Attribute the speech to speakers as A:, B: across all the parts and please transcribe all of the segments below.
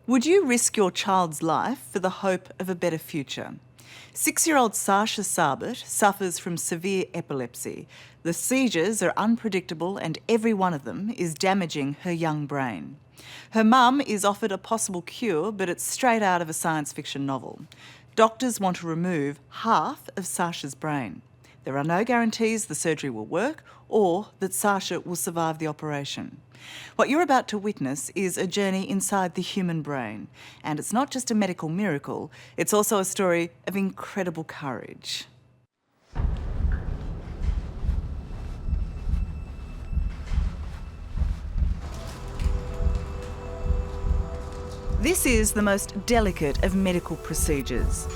A: Would you risk your child's life for the hope of a better future? 6-year-old Sasha Sabet suffers from severe epilepsy. The seizures are unpredictable and every one of them is damaging her young brain. Her mum is offered a possible cure, but it's straight out of a science fiction novel. Doctors want to remove half of Sasha's brain. There are no guarantees the surgery will work or that Sasha will survive the operation. What you're about to witness is a journey inside the human brain. And it's not just a medical miracle, it's also a story of incredible courage. This is the most delicate of medical procedures.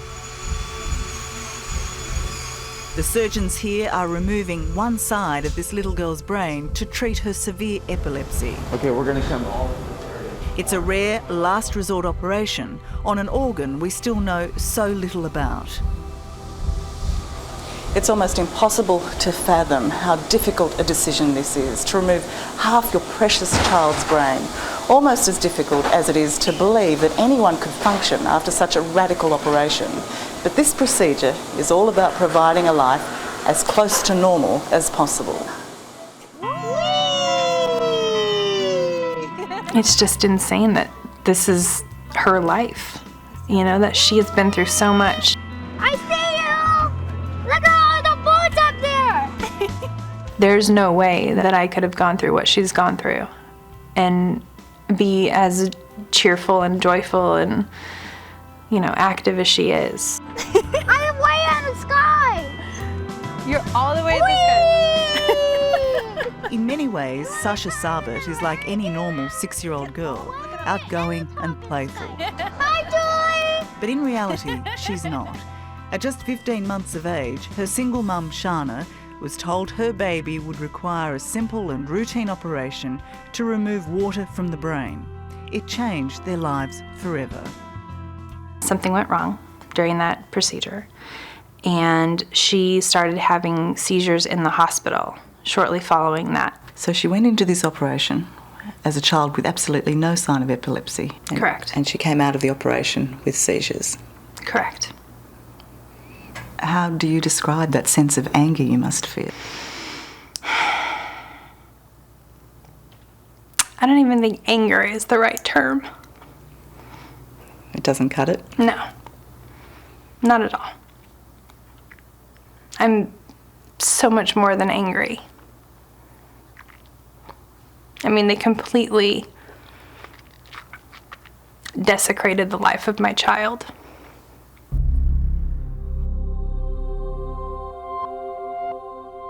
A: The surgeons here are removing one side of this little girl's brain to treat her severe epilepsy.
B: Okay, we're going to come all.
A: It's a rare, last resort operation on an organ we still know so little about. It's almost impossible to fathom how difficult a decision this is, to remove half your precious child's brain. Almost as difficult as it is to believe that anyone could function after such a radical operation. But this procedure is all about providing a life as close to normal as possible.
C: It's just insane that this is her life, you know, that she has been through so much.
D: I see you! Look at all the boats up there!
C: There's no way that I could have gone through what she's gone through and be as cheerful and joyful and, you know, active as she is.
D: I am way in the sky!
C: You're all the way in the sky.
A: In many ways, Sasha Sabet is like any normal 6-year-old girl, outgoing and playful.
D: Hi, Julie!
A: But in reality, she's not. At just 15 months of age, her single mum, Shana, was told her baby would require a simple and routine operation to remove water from the brain. It changed their lives forever.
C: Something went wrong during that procedure, and she started having seizures in the hospital shortly following that.
A: So she went into this operation as a child with absolutely no sign of epilepsy.
C: Correct.
A: And she came out of the operation with seizures.
C: Correct.
A: How do you describe that sense of anger you must feel?
C: I don't even think anger is the right term.
A: It doesn't cut it?
C: No, not at all. I'm so much more than angry. I mean, they completely desecrated the life of my child.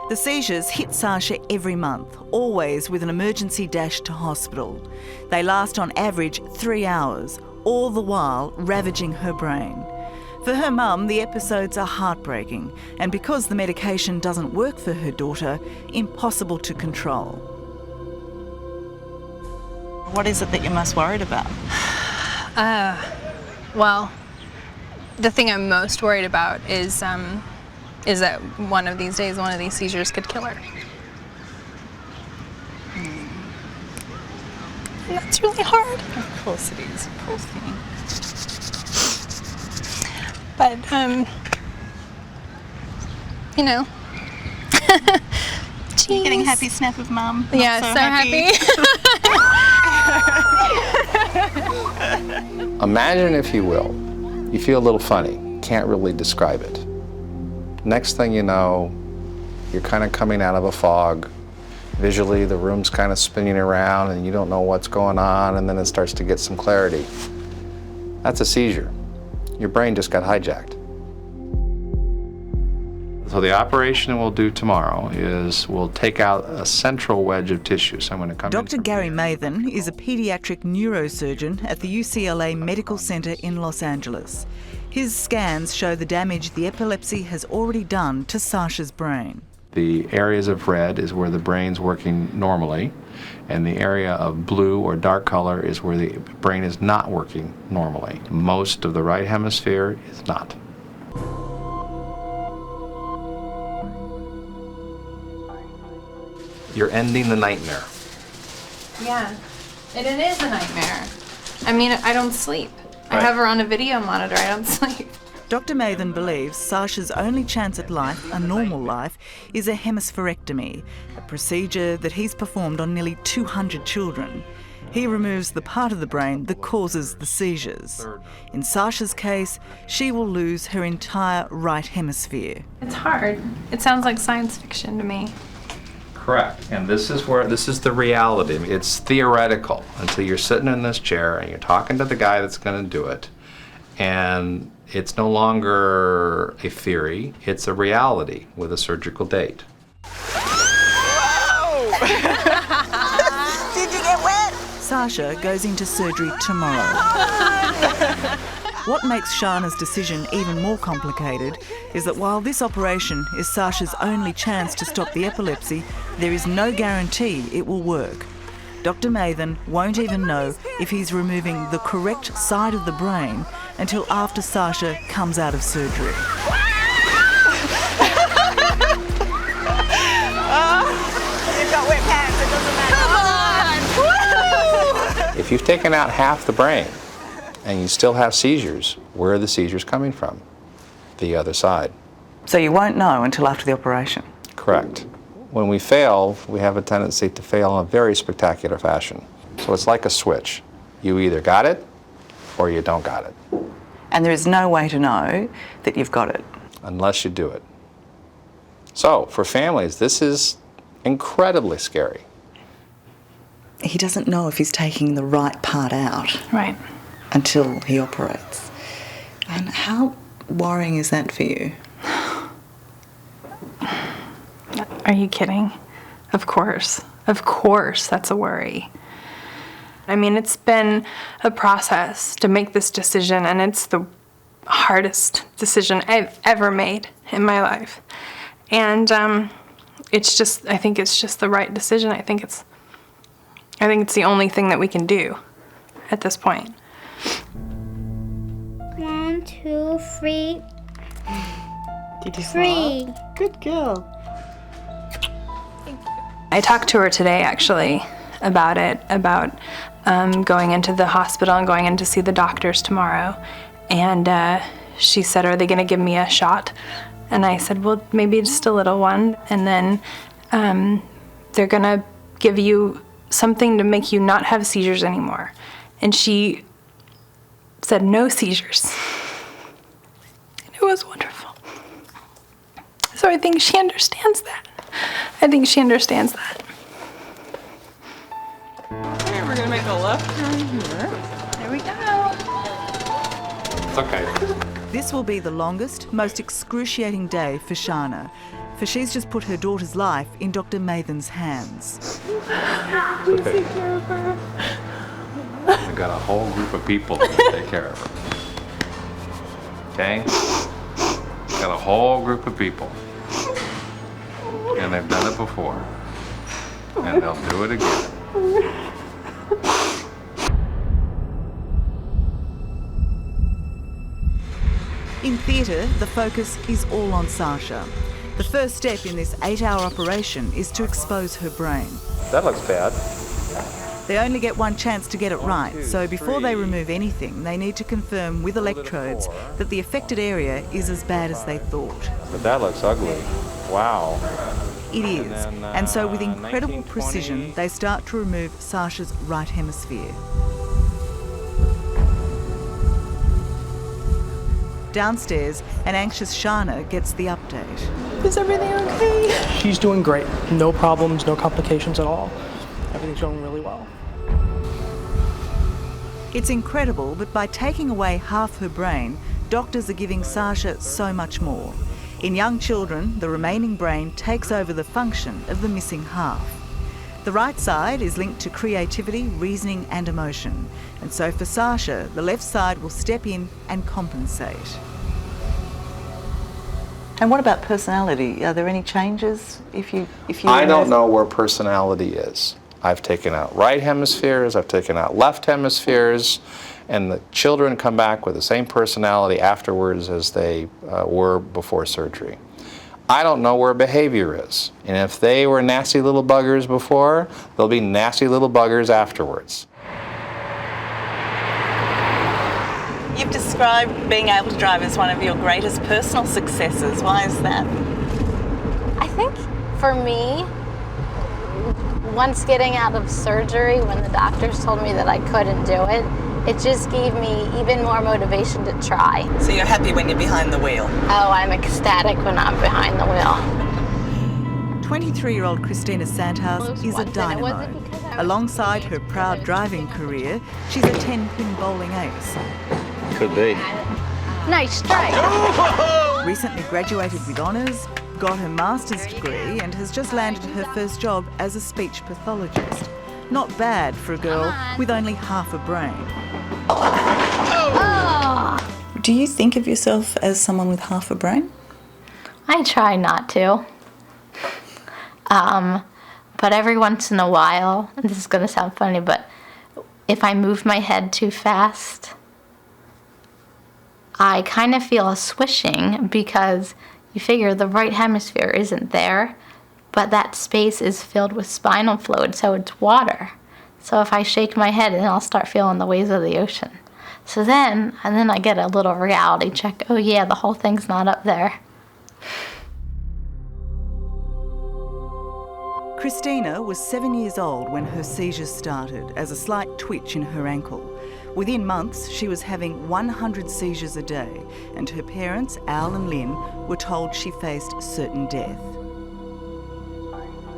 A: The seizures hit Sasha every month, always with an emergency dash to hospital. They last on average 3 hours, all the while ravaging her brain. For her mum, the episodes are heartbreaking, and because the medication doesn't work for her daughter, impossible to control. What is it that you're most worried about?
C: Well, the thing I'm most worried about is that one of these days, one of these seizures could kill her. And that's really hard.
A: Of course it is, poor thing.
C: But, you know.
A: You're getting a happy snap of mum.
C: Yeah, so happy.
B: Imagine, if you will, you feel a little funny, can't really describe it. Next thing you know, you're kind of coming out of a fog. Visually, the room's kind of spinning around and you don't know what's going on, and then it starts to get some clarity. That's a seizure. Your brain just got hijacked. So the operation we'll do tomorrow is we'll take out a central wedge of tissue. So I'm going to come
A: Dr. Gary Mathan is a paediatric neurosurgeon at the UCLA Medical Center in Los Angeles. His scans show the damage the epilepsy has already done to Sasha's brain.
B: The areas of red is where the brain's working normally, and the area of blue or dark color is where the brain is not working normally. Most of the right hemisphere is not. You're ending the nightmare.
C: Yeah, and it is a nightmare. I mean, I don't sleep. I have her on a video monitor. I don't sleep.
A: Dr. Mathan believes Sasha's only chance at life, a normal life, is a hemispherectomy, a procedure that he's performed on nearly 200 children. He removes the part of the brain that causes the seizures. In Sasha's case, she will lose her entire right hemisphere.
C: It's hard. It sounds like science fiction to me.
B: Correct. And this is the reality. It's theoretical until you're sitting in this chair and you're talking to the guy that's going to do it. And it's no longer a theory, it's a reality with a surgical date.
A: Did you get wet? Sasha goes into surgery tomorrow. What makes Shana's decision even more complicated is that while this operation is Sasha's only chance to stop the epilepsy, there is no guarantee it will work. Dr. Mathan won't even know if he's removing the correct side of the brain until after Sasha comes out of surgery.
E: You've got wet pants, it doesn't matter.
B: If you've taken out half the brain and you still have seizures, where are the seizures coming from? The other side.
A: So you won't know until after the operation?
B: Correct. When we fail, we have a tendency to fail in a very spectacular fashion. So it's like a switch. You either got it or you don't got it.
A: And there is no way to know that you've got it?
B: Unless you do it. So for families, this is incredibly scary.
A: He doesn't know if he's taking the right part out.
C: Right.
A: Until he operates. And how worrying is that for you?
C: Are you kidding? Of course. Of course, that's a worry. I mean, it's been a process to make this decision, and it's the hardest decision I've ever made in my life. And it's just, I think it's just the right decision. I think it's the only thing that we can do at this point.
D: 1, 2, 3.
E: Did you
D: 3.
E: Good girl.
C: I talked to her today, actually, about it, about going into the hospital and going in to see the doctors tomorrow. And she said, are they going to give me a shot? And I said, well, maybe just a little one. And then they're going to give you something to make you not have seizures anymore. And she said, no seizures. And it was wonderful. So I think she understands that. I think she understands that.
E: Okay, we're gonna make a left turn here.
C: There we go.
B: It's okay.
A: This will be the longest, most excruciating day for Shana, for she's just put her daughter's life in Dr. Mathan's hands.
B: Please take care of her. We've got a whole group of people to take care of her. Okay? Got a whole group of people. And they've done it before. And they'll do it again.
A: In theatre, the focus is all on Sasha. The first step in this 8-hour operation is to expose her brain.
B: That looks bad.
A: They only get one chance to get it right, so before they remove anything, they need to confirm with electrodes that the affected area is as bad as they thought.
B: But that looks ugly. Wow.
A: It is, and so with incredible precision, they start to remove Sasha's right hemisphere. Downstairs, an anxious Shana gets the update.
E: Is everything okay? She's doing great. No problems, no complications at all. Everything's going really well.
A: It's incredible, but by taking away half her brain, doctors are giving Sasha so much more. In young children, the remaining brain takes over the function of the missing half. The right side is linked to creativity, reasoning and emotion. And so for Sasha, the left side will step in and compensate. And what about personality? Are there any changes if you
B: I don't know where personality is. I've taken out right hemispheres, I've taken out left hemispheres, and the children come back with the same personality afterwards as they were before surgery. I don't know where behavior is. And if they were nasty little buggers before, they'll be nasty little buggers afterwards.
A: You've described being able to drive as one of your greatest personal successes. Why is that?
F: I think for me, once getting out of surgery, when the doctors told me that I couldn't do it, it just gave me even more motivation to try.
A: So you're happy when you're behind the wheel?
F: Oh, I'm ecstatic when I'm behind the wheel.
A: 23-year-old Christina Sandhouse is a dynamo. Alongside her proud driving career, she's a 10-pin bowling ace.
B: Could be.
F: Nice strike.
A: Recently graduated with honours, got her master's degree and has just landed her first job as a speech pathologist. Not bad for a girl with only half a brain.
F: Oh.
A: Do you think of yourself as someone with half a brain?
F: I try not to. But every once in a while, and this is going to sound funny, but if I move my head too fast, I kind of feel a swishing because you figure the right hemisphere isn't there, but that space is filled with spinal fluid, so it's water. So if I shake my head, then I'll start feeling the waves of the ocean. So then I get a little reality check. Oh yeah, the whole thing's not up there.
A: Christina was 7 years old when her seizures started as a slight twitch in her ankle. Within months, she was having 100 seizures a day, and her parents, Al and Lynn, were told she faced certain death.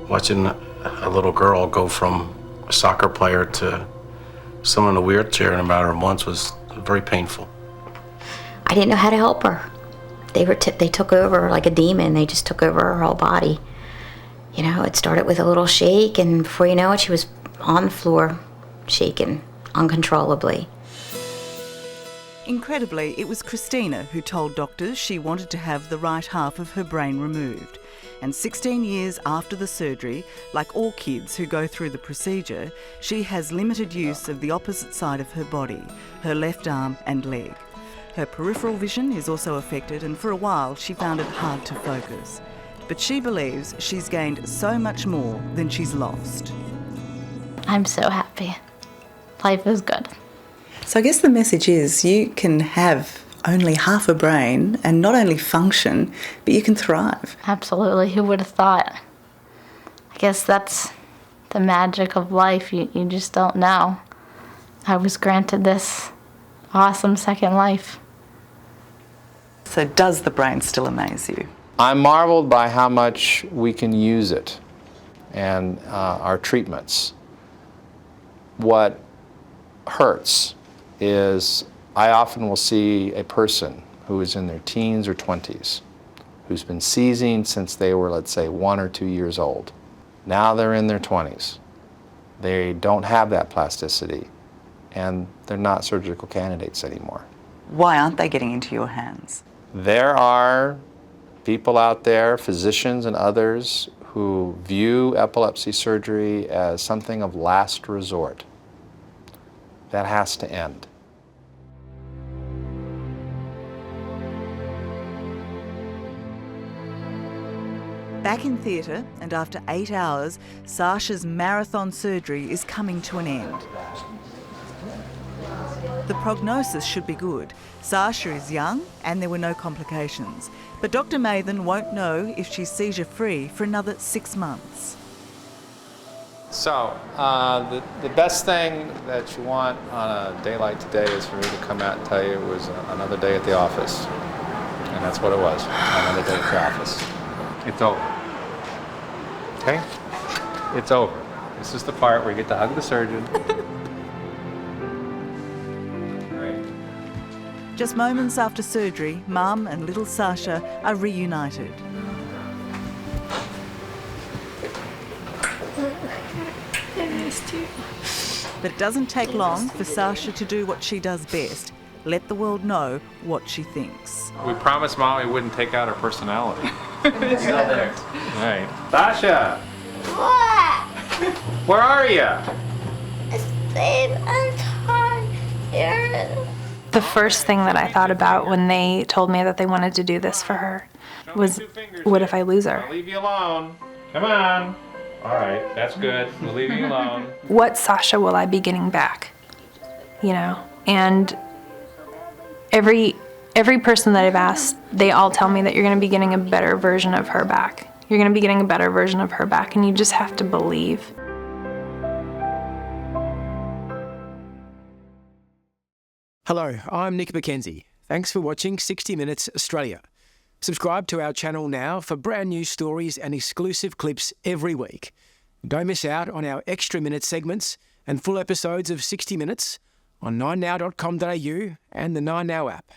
G: Watching a little girl go from a soccer player to someone in a wheelchair in a matter of months was very painful.
H: I didn't know how to help her. They took over like a demon. They just took over her whole body. You know, it started with a little shake, and before you know it, she was on the floor, shaking uncontrollably.
A: Incredibly, it was Christina who told doctors she wanted to have the right half of her brain removed. And 16 years after the surgery, like all kids who go through the procedure, she has limited use of the opposite side of her body, her left arm and leg. Her peripheral vision is also affected, and for a while she found it hard to focus. But she believes she's gained so much more than she's lost.
F: I'm so happy. Life is good.
A: So I guess the message is you can have only half a brain and not only function, but you can thrive.
F: Absolutely. Who would have thought? I guess that's the magic of life. You just don't know. I was granted this awesome second life.
A: So does the brain still amaze you?
B: I'm marveled by how much we can use it and our treatments. What hurts is I often will see a person who is in their teens or 20s who's been seizing since they were, let's say, 1 or 2 years old. Now they're in their 20s. They don't have that plasticity, and they're not surgical candidates anymore.
A: Why aren't they getting into your hands?
B: There are people out there, physicians and others, who view epilepsy surgery as something of last resort. That has to end.
A: Back in theatre, and after 8 hours, Sasha's marathon surgery is coming to an end. The prognosis should be good. Sasha is young and there were no complications. But Dr. Mathan won't know if she's seizure-free for another 6 months.
B: So, the best thing that you want on a day like today is for me to come out and tell you it was another day at the office. And that's what it was, another day at the office. It's over. Okay? It's over. This is the part where you get to hug the surgeon. Great.
A: Just moments after surgery, Mum and little Sasha are reunited. But it doesn't take long for Sasha to do what she does best, let the world know what she thinks.
B: We promised Mom we wouldn't take out her personality. It's still there. All right. Sasha!
D: What?
B: Where are you?
D: Babe, I'm tired.
C: The first thing that I thought about when they told me that they wanted to do this for her was, what if I lose her?
B: I'll leave you alone. Come on. All right, that's good. We'll leave you alone.
C: What Sasha will I be getting back? You know, and every person that I've asked, they all tell me that you're going to be getting a better version of her back. You're going to be getting a better version of her back, and you just have to believe.
I: Hello, I'm Nick McKenzie. Thanks for watching 60 Minutes Australia. Subscribe to our channel now for brand new stories and exclusive clips every week. Don't miss out on our extra minute segments and full episodes of 60 Minutes on 9now.com.au and the 9Now app.